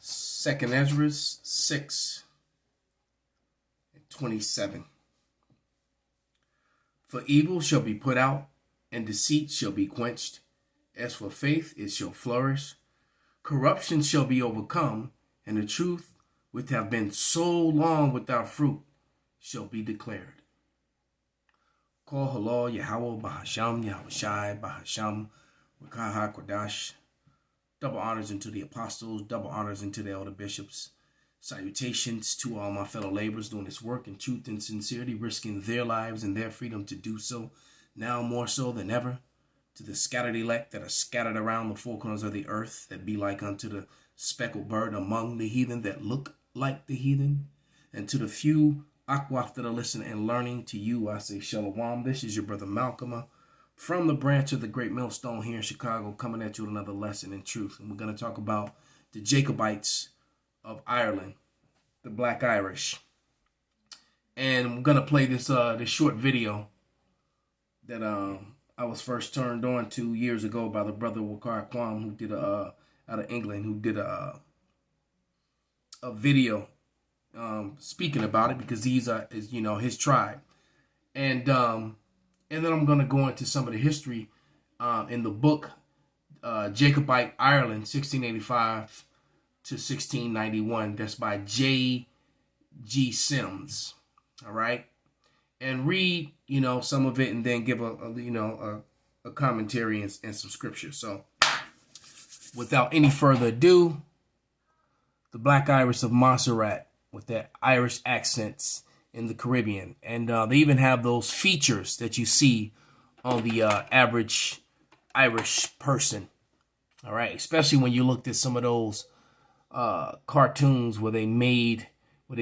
Second Esdras 6:27. For evil shall be put out, and deceit shall be quenched. As for faith, it shall flourish. Corruption shall be overcome, and the truth, which have been so long without fruit, shall be declared. Call Halal, Yahawah, Bahasham, Yahawashi, Bahasham, Qadash. Double honors unto the apostles, double honors unto the elder bishops. Salutations to all my fellow laborers doing this work in truth and sincerity, risking their lives and their freedom to do so, now more so than ever. To the scattered elect that are scattered around the four corners of the earth, that be like unto the speckled bird among the heathen that look like the heathen. And to the few Akwaf that are listening and learning, to you I say Shalom. This is your brother Malcolm from the branch of the Great Millstone here in Chicago, coming at you with another lesson in truth. And we're going to talk about the Jacobites of Ireland, the Black Irish. And I'm going to play this short video that I was first turned on to years ago by the brother Wakar Kwam, who did out of England, who did a video speaking about it, because these are his tribe. And then I'm going to go into some of the history in the book Jacobite Ireland 1685 to 1691. That's by J.G. Sims. All right. And read, some of it, and then give a commentary and some scripture. So without any further ado, the Black Irish of Montserrat with their Irish accents in the Caribbean. And they even have those features that you see on the average Irish person. All right. Especially when you looked at some of those cartoons where they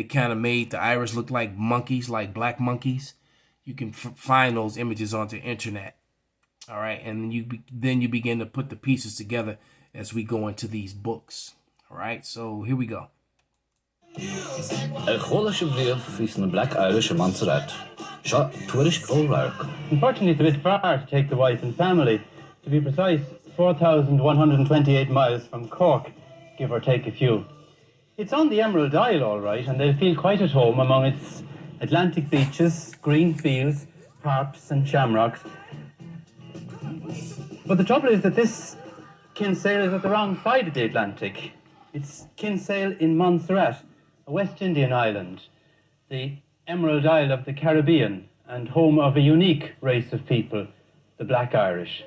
kind of made the Irish look like monkeys, like black monkeys. You can find those images on the internet. All right. And then you begin to put the pieces together as we go into these books. All right. So here we go. The Black Irish of Montserrat. Tourist Rawchaa. Unfortunately, it's a bit far to take the wife and family. To be precise, 4,128 miles from Cork, give or take a few. It's on the Emerald Isle, all right, and they'll feel quite at home among its Atlantic beaches, green fields, harps and shamrocks. But the trouble is that this Kinsale is at the wrong side of the Atlantic. It's Kinsale in Montserrat, a West Indian island, the Emerald Isle of the Caribbean, and home of a unique race of people, the Black Irish.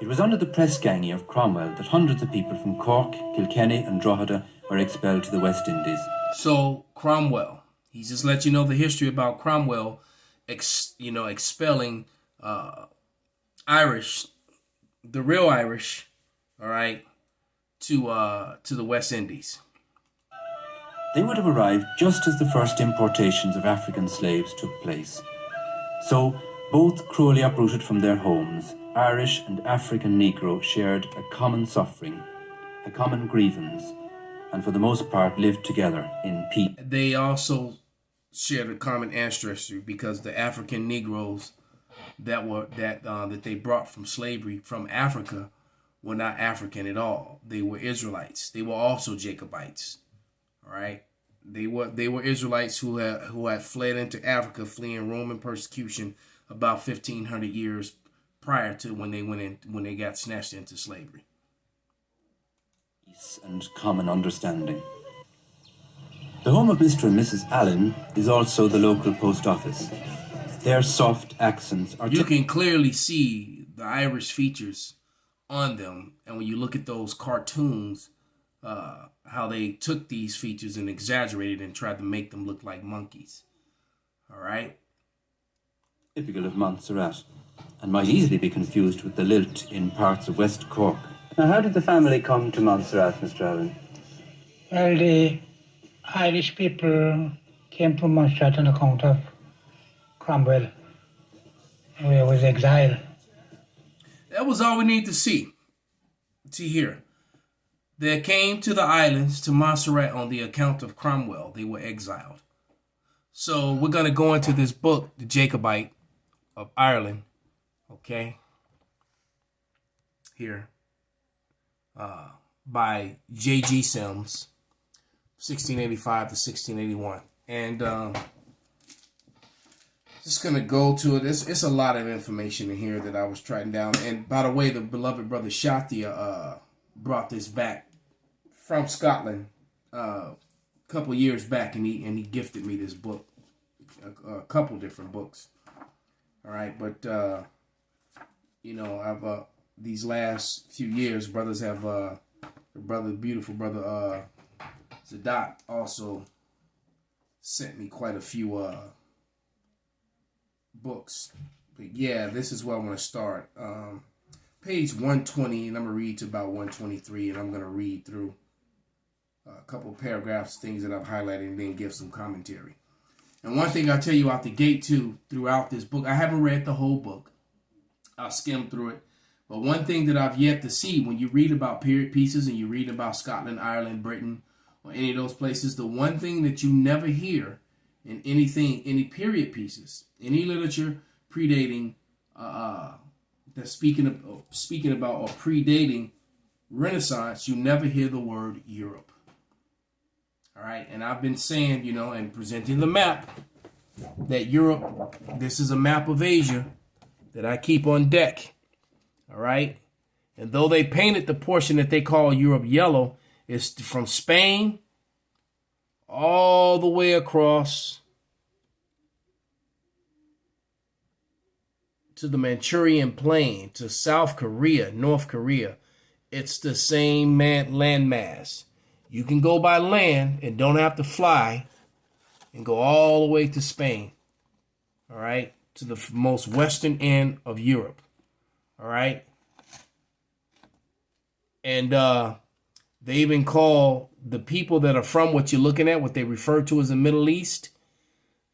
It was under the press ganging of Cromwell that hundreds of people from Cork, Kilkenny and Drogheda were expelled to the West Indies. So Cromwell, he's just let you know the history about Cromwell, expelling Irish, the real Irish, all right, to the West Indies. They would have arrived just as the first importations of African slaves took place. So, both cruelly uprooted from their homes, Irish and African Negro shared a common suffering, a common grievance, and for the most part lived together in peace. They also shared a common ancestry, because the African Negroes that they brought from slavery from Africa were not African at all. They were Israelites. They were also Jacobites. All right. They were Israelites who had fled into Africa, fleeing Roman persecution about 1,500 years prior to when they got snatched into slavery. Peace and common understanding. The home of Mr. and Mrs. Allen is also the local post office. Their soft accents are... You can clearly see the Irish features on them, and when you look at those cartoons, how they took these features and exaggerated and tried to make them look like monkeys. All right? Typical of Montserrat, and might easily be confused with the lilt in parts of West Cork. Now, how did the family come to Montserrat, Mr. Allen? Well, the Irish people came to Montserrat on account of Cromwell, where it was exile. That was all we need to hear. They came to the islands, to Montserrat, on the account of Cromwell. They were exiled. So we're going to go into this book, The Jacobite of Ireland. Okay. Here. by J.G. Sims, 1685 to 1681. And just going to go to it. It's a lot of information in here that I was trying down. And by the way, the beloved brother Shathia brought this back from Scotland a couple years back, and he gifted me this book, a couple different books. All right, but I've these last few years, brothers have beautiful brother Zadok also sent me quite a few books. But yeah, this is where I want to start. Page 120, and I'm going to read to about 123, and I'm going to read through a couple of paragraphs, things that I've highlighted, and then give some commentary. And one thing I'll tell you out the gate, too, throughout this book, I haven't read the whole book. I'll skim through it. But one thing that I've yet to see, when you read about period pieces and you read about Scotland, Ireland, Britain, or any of those places, the one thing that you never hear in anything, any period pieces, any literature predating, that's speaking about or predating Renaissance, you never hear the word Europe. All right, and I've been saying, and presenting the map, that Europe, this is a map of Asia that I keep on deck. All right, and though they painted the portion that they call Europe yellow, it's from Spain all the way across to the Manchurian Plain, to South Korea, North Korea. It's the same landmass. You can go by land and don't have to fly and go all the way to Spain, all right, to the most western end of Europe, all right? And they even call the people that are from what you're looking at, what they refer to as the Middle East,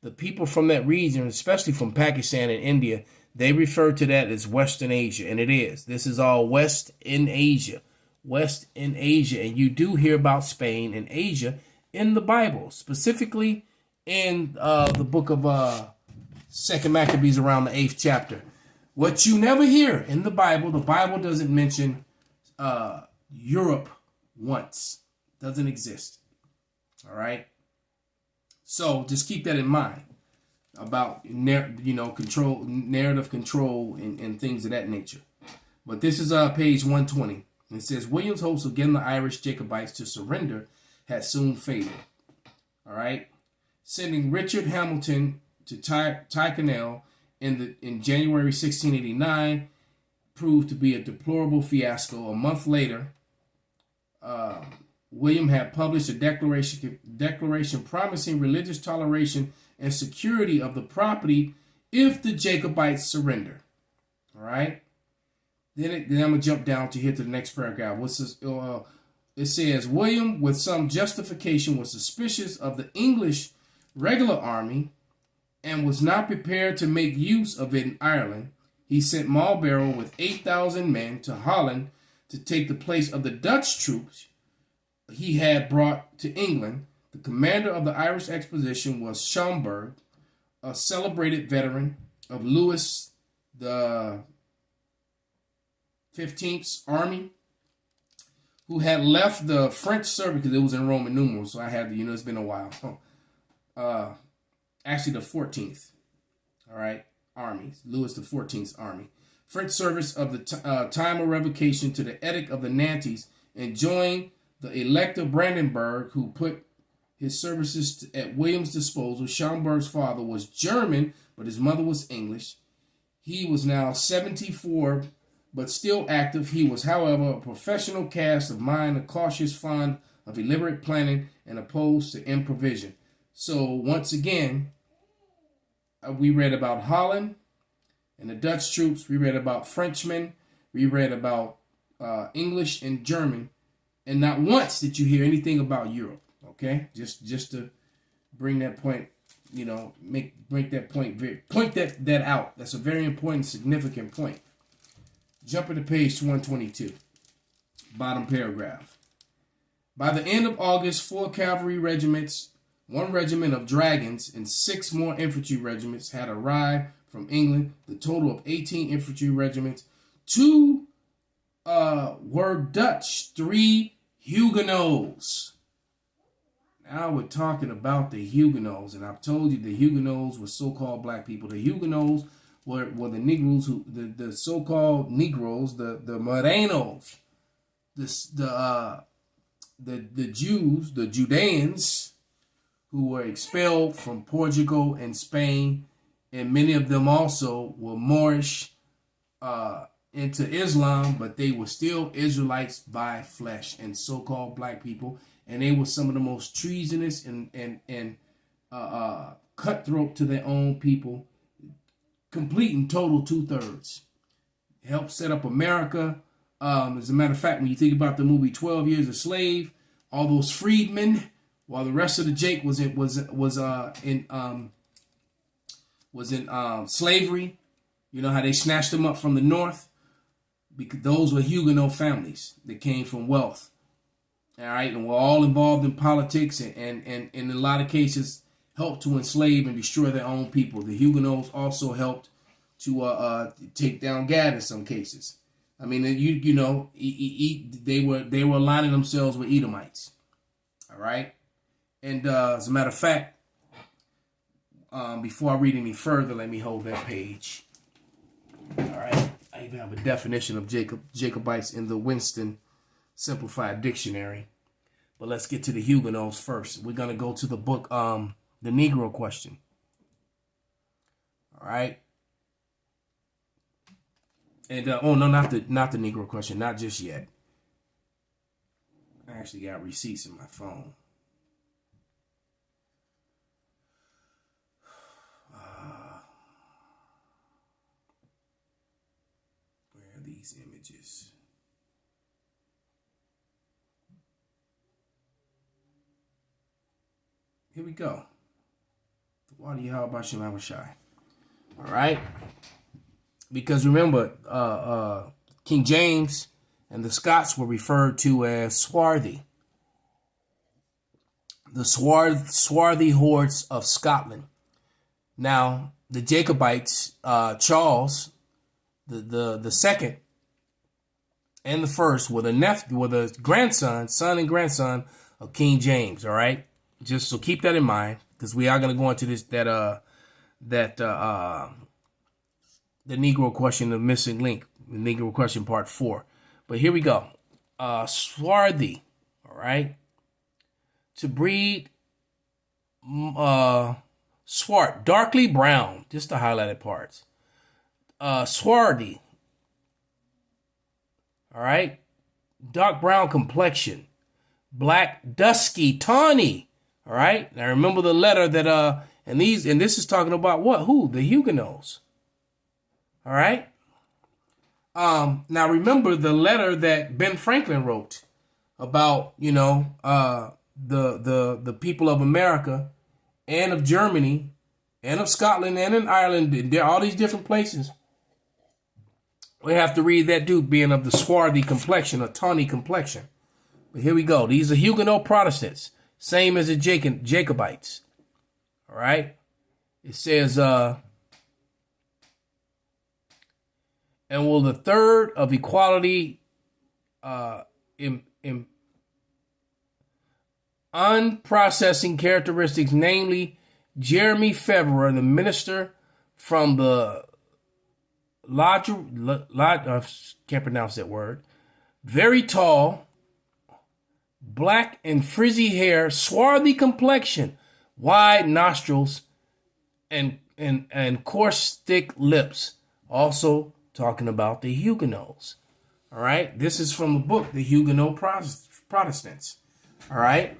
the people from that region, especially from Pakistan and India, they refer to that as Western Asia, and it is. This is all West in Asia. West in Asia, and you do hear about Spain and Asia in the Bible, specifically in the book of 2 Maccabees around the 8th chapter. What you never hear in the Bible doesn't mention Europe once. Doesn't exist. All right? So just keep that in mind about control, narrative control, and things of that nature. But this is page 120. It says, William's hopes of getting the Irish Jacobites to surrender had soon faded. All right? Sending Richard Hamilton to Tyrconnell in January 1689 proved to be a deplorable fiasco. A month later, William had published a declaration promising religious toleration and security of the property if the Jacobites surrender. All right? Then I'm going to jump down to here to the next paragraph. It says, William, with some justification, was suspicious of the English regular army and was not prepared to make use of it in Ireland. He sent Marlborough with 8,000 men to Holland to take the place of the Dutch troops he had brought to England. The commander of the Irish expedition was Schomberg, a celebrated veteran of Louis the 15th Army, who had left the French service, because it was in Roman numerals, so I had to, it's been a while. Actually, the 14th, all right, Army, Louis the 14th Army. French service of the time of revocation to the Edict of the Nantes, and joined the Elector Brandenburg, who put his services at William's disposal. Schomberg's father was German, but his mother was English. He was now 74, but still active. He was, however, a professional cast of mind, a cautious, fond of elaborate planning, and opposed to improvisation. So once again, we read about Holland and the Dutch troops. We read about Frenchmen. We read about English and German. And not once did you hear anything about Europe. Okay, just to bring that point, point that out. That's a very important, significant point. Jumping to page 122, bottom paragraph. By the end of August, 4 cavalry regiments, 1 regiment of dragons, and 6 more infantry regiments had arrived from England. The total of 18 infantry regiments. 2 were Dutch, 3 Huguenots. Now we're talking about the Huguenots, and I've told you the Huguenots were so-called black people. The Huguenots were the Negroes, the so-called Negroes, the Morenos, the Jews, the Judeans, who were expelled from Portugal and Spain, and many of them also were Moorish into Islam, but they were still Israelites by flesh and so-called black people, and they were some of the most treasonous and cutthroat to their own people, complete and total 2/3. Helped set up America. As a matter of fact, when you think about the movie 12 Years a Slave, all those freedmen, while the rest of the Jake was in slavery, you know how they snatched them up from the north, because those were Huguenot families that came from wealth. All right, and were all involved in politics and in a lot of cases helped to enslave and destroy their own people. The Huguenots also helped to take down Gad in some cases. I mean, they were aligning themselves with Edomites. All right, and as a matter of fact, before I read any further, let me hold that page. All right, I even have a definition of Jacobites in the Winston Simplified Dictionary. But let's get to the Huguenots first. We're gonna go to the book, the Negro Question. All right. And oh no, not the Negro Question, not just yet. I actually got receipts in my phone. Where are these images? Here we go. The water Yahawah Shamayawan. All right. Because remember, King James and the Scots were referred to as swarthy. The swarthy hordes of Scotland. Now, the Jacobites, Charles, the second and the first were the son and grandson of King James. All right. Just so keep that in mind, because we are going to go into this the Negro Question, the missing link, the Negro Question Part 4. But here we go. Swarthy, all right. To breed, swart, darkly brown, just the highlighted parts. Swarthy, all right. Dark brown complexion, black, dusky, tawny. All right. Now remember the letter that and this is talking about what? Who? The Huguenots. All right. Now remember the letter that Ben Franklin wrote about, the people of America and of Germany and of Scotland and in Ireland. There are all these different places. We have to read that dude being of the swarthy complexion, a tawny complexion. But here we go. These are Huguenot Protestants. Same as the Jacobites. All right. It says, and will the third of equality unprocessing characteristics, namely Jeremy Fevre, the minister from the can't pronounce that word, very tall, black and frizzy hair, swarthy complexion, wide nostrils, and coarse, thick lips. Also talking about the Huguenots. All right. This is from the book, The Huguenot Protestants. All right.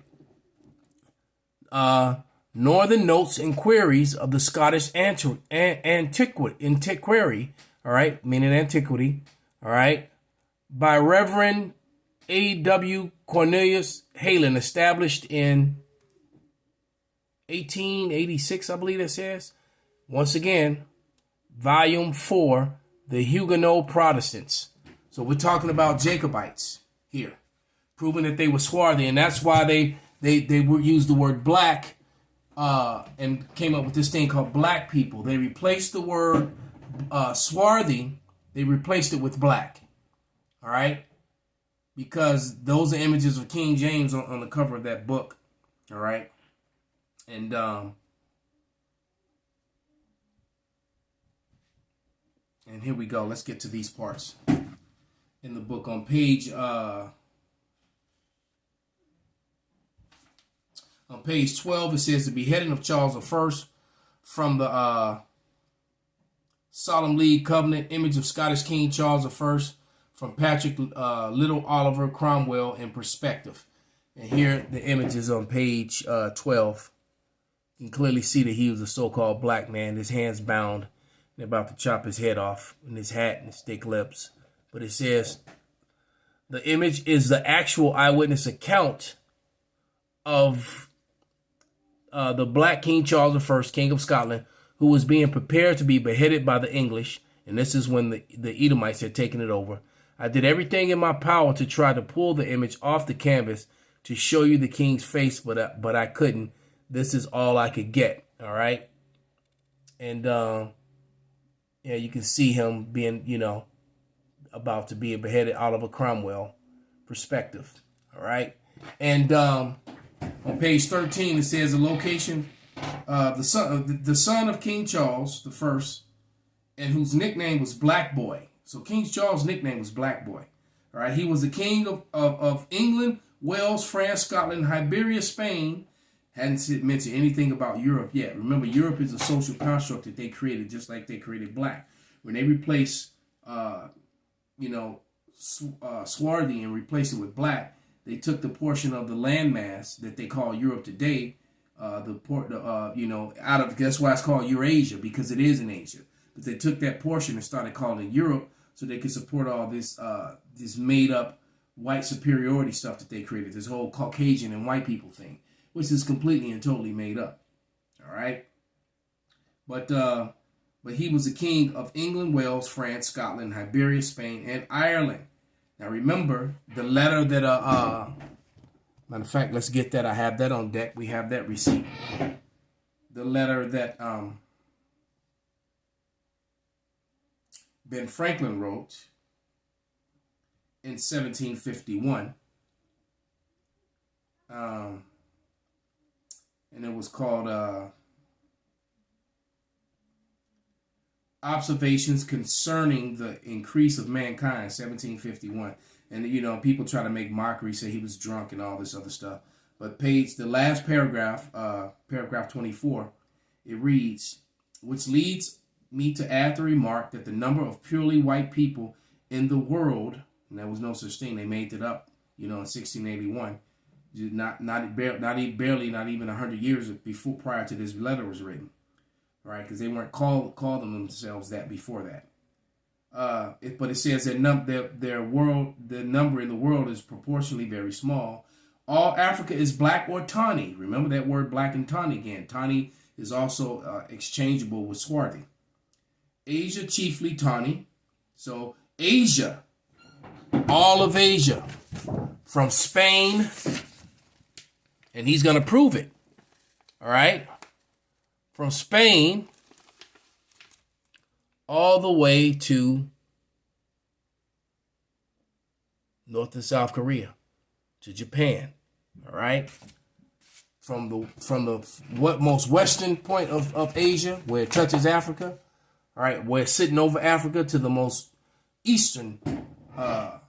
Northern Notes and Queries of the Scottish Antiquary. All right. Meaning antiquity. All right. By Reverend A.W. Cornelius Halen, established in 1886, I believe it says. Once again, Volume 4, The Huguenot Protestants. So we're talking about Jacobites here, proving that they were swarthy, and that's why they used the word black and came up with this thing called black people. They replaced the word swarthy, they replaced it with black. All right? because those are images of King James on the cover of that book. All right. And here we go. Let's get to these parts in the book on page 12. It says the beheading of Charles I from the Solemn League Covenant, image of Scottish King Charles I from Patrick Little Oliver Cromwell in perspective. And here the image is on page 12. You can clearly see that he was a so-called black man. His hands bound. They're about to chop his head off in his hat and his thick lips. But it says the image is the actual eyewitness account of the black King Charles I, King of Scotland, who was being prepared to be beheaded by the English. And this is when the Edomites had taken it over. I did everything in my power to try to pull the image off the canvas to show you the king's face, but I couldn't. This is all I could get. All right. And yeah, you can see him being, about to be beheaded, Oliver Cromwell perspective. All right. And on page 13, it says the location, the son of King Charles I, and whose nickname was Black Boy. So King Charles' nickname was Black Boy. All right. He was the king of England, Wales, France, Scotland, Iberia, Spain. Hadn't mentioned anything about Europe yet. Remember, Europe is a social construct that they created, just like they created black. When they replace, swarthy and replace it with black, they took the portion of the landmass that they call Europe today, out of, that's why it's called Eurasia, because it is in Asia. But they took that portion and started calling it Europe so they could support all this made up white superiority stuff that they created, this whole Caucasian and white people thing, which is completely and totally made up. All right. But he was the king of England, Wales, France, Scotland, Iberia, Spain, and Ireland. Now remember the letter that matter of fact, let's get that. I have that on deck. We have that receipt. The letter that Ben Franklin wrote in 1751. And it was called Observations Concerning the Increase of Mankind, 1751. And, people try to make mockery, say he was drunk and all this other stuff. But the last paragraph, paragraph 24, it reads, which leads me to add the remark that the number of purely white people in the world, and there was no such thing, they made it up, in 1681, not even 100 years before, prior to this letter was written, right? Because they weren't called themselves that before that. But it says that the number in the world is proportionally very small. All Africa is black or tawny. Remember that word black and tawny again. Tawny is also exchangeable with swarthy. Asia chiefly tawny. So Asia, all of Asia, from Spain, and he's going to prove it. All right? From Spain all the way to North and South Korea, to Japan. All right? From the most western point of Asia, where it touches Africa, all right, where it's sitting over Africa, to the most eastern part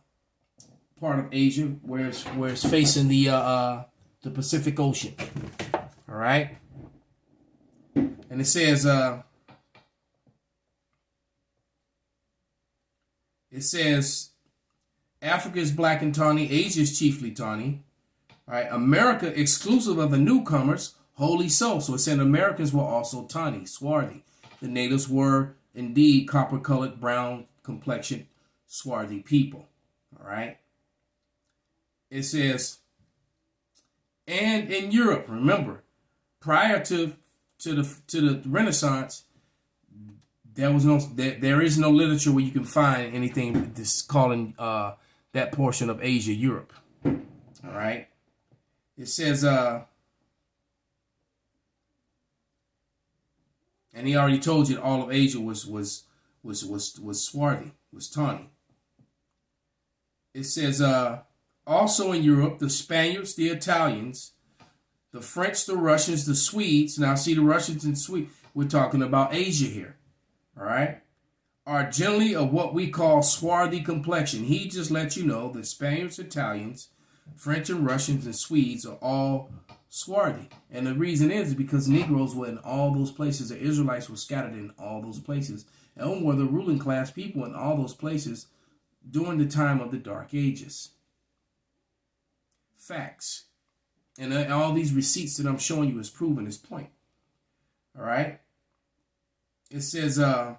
of Asia, where it's facing the Pacific Ocean. All right? And it says Africa is black and tawny, Asia is chiefly tawny. All right, America, exclusive of the newcomers, wholly so. So it said Americans were also tawny, swarthy. The natives were indeed copper-colored, brown complexioned, swarthy people. All right. It says, and in Europe, remember, prior to the Renaissance, there is no literature where you can find anything that's calling that portion of Asia Europe. All right. It says, and he already told you that all of Asia was swarthy, was tawny. It says, Also in Europe, the Spaniards, the Italians, the French, the Russians, the Swedes. Now, see, the Russians and Swedes, we're talking about Asia here, all right, are generally of what we call swarthy complexion. He just let you know that Spaniards, Italians, French and Russians and Swedes are all swarthy. And the reason is because Negroes were in all those places. The Israelites were scattered in all those places and were the ruling class people in all those places during the time of the Dark Ages. Facts. And all these receipts that I'm showing you is proving his point. All right. It says, I'm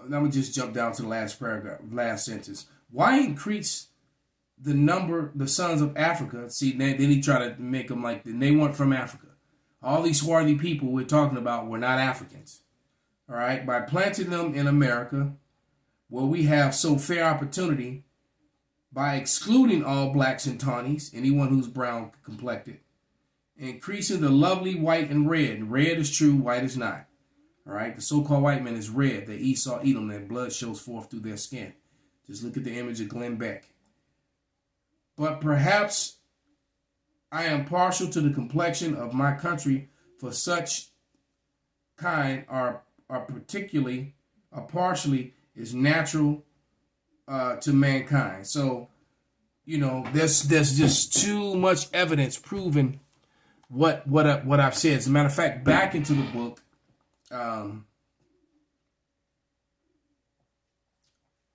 going to just jump down to the last paragraph, last sentence. Why increase the number, the sons of Africa? See, then he tried to make them like, they weren't from Africa. All these swarthy people we're talking about were not Africans. All right. By planting them in America, where we have so fair opportunity, by excluding all blacks and tawnies, anyone who's brown complected, increasing the lovely white and red. Red is true, white is not. All right, the so-called white man is red. They Esau Edom, their blood shows forth through their skin. Just look at the image of Glenn Beck. But perhaps I am partial to the complexion of my country, for such kind are partially is natural to mankind. So, you know, there's just too much evidence proving what I've said. As a matter of fact, back into the book, the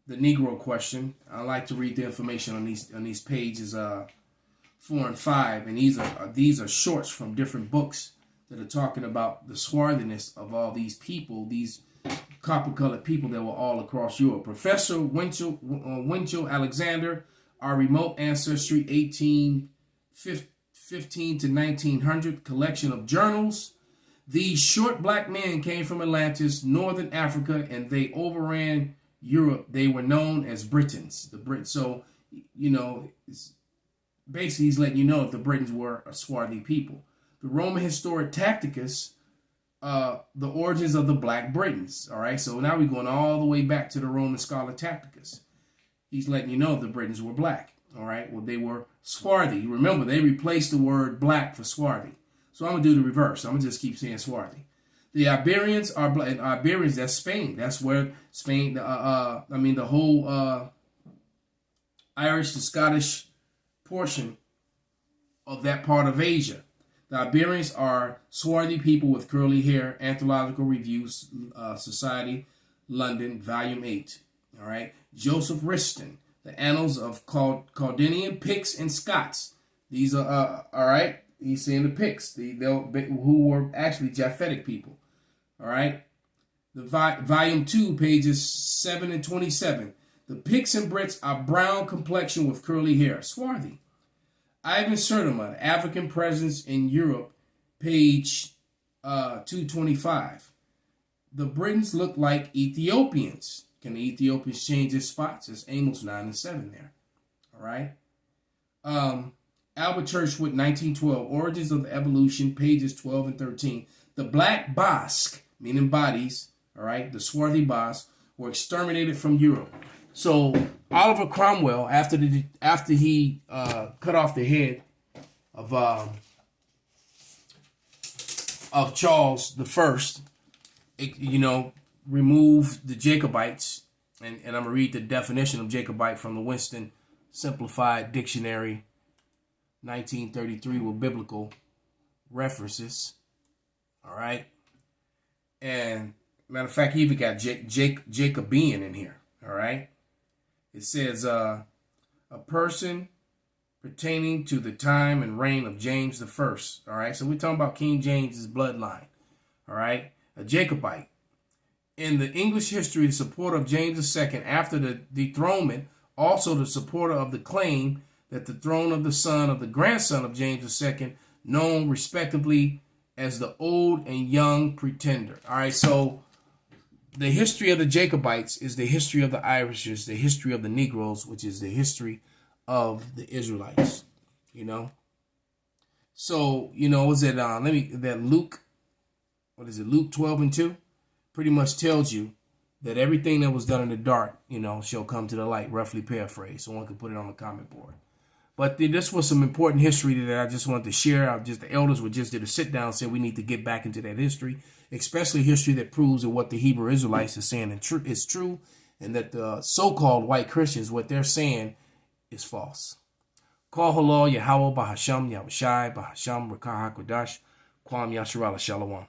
Negro question. I like to read the information on these pages 4 and 5, and these are shorts from different books that are talking about the swarthiness of all these people, these copper-colored people that were all across Europe. Professor Winchell Alexander, Our Remote Ancestry, 1815 to 1900, collection of journals. These short black men came from Atlantis, northern Africa, and they overran Europe. They were known as Britons. The Brits. So, you know, basically he's letting you know that the Britons were a swarthy people. The Roman historian Tacitus, the origins of the Black Britons. All right, so now we're going all the way back to the Roman scholar Tacitus. He's letting you know the Britons were black. All right, well, they were swarthy. Remember, they replaced the word black for swarthy. So I'm going to do the reverse. I'm going to just keep saying swarthy. The Iberians are black. And Iberians, that's Spain. That's where Spain, the whole Irish and Scottish portion of that part of Asia. The Iberians are swarthy people with curly hair. Anthropological Reviews, Society, London, Volume 8. All right. Joseph Riston, The Annals of Caldinian Picts and Scots. These are, all right. He's saying the Picts, who were actually Japhetic people. All right. The Volume 2, pages 7 and 27. The Picts and Brits are brown complexion with curly hair. Swarthy. Ivan Sertima, African Presence in Europe, page 225. The Britons look like Ethiopians. Can the Ethiopians change their spots? It's Amos 9 and 7 there. All right. Albert Churchwood, 1912, Origins of Evolution, pages 12 and 13. The Black Basque, meaning bodies, all right, the swarthy Basque, were exterminated from Europe. So Oliver Cromwell, after he cut off the head of Charles I, removed the Jacobites, and I'm gonna read the definition of Jacobite from the Winston Simplified Dictionary, 1933, with biblical references. All right, and matter of fact, he even got Jacobean in here. All right. It says a person pertaining to the time and reign of James I. All right, so we're talking about King James's bloodline. All right, a Jacobite. In the English history, the supporter of James II after the dethronement, also the supporter of the claim that the throne of the son of the grandson of James II, known respectively as the old and young pretender. All right, so the history of the Jacobites is the history of the Irishers, the history of the Negroes, which is the history of the Israelites, So, is it, Luke 12 and 2 pretty much tells you that everything that was done in the dark, shall come to the light, roughly paraphrased, so one could put it on the comment board. But this was some important history that I just wanted to share. The elders were just there to sit down and say we need to get back into that history, especially history that proves that what the Hebrew Israelites are saying is true, and that the so-called white Christians, what they're saying is false. Call Halal, Yahawah, Bahasham, Yahawashi, Bahasham, Rawchaa, Qadash, Kwam Yasharala, Shalom.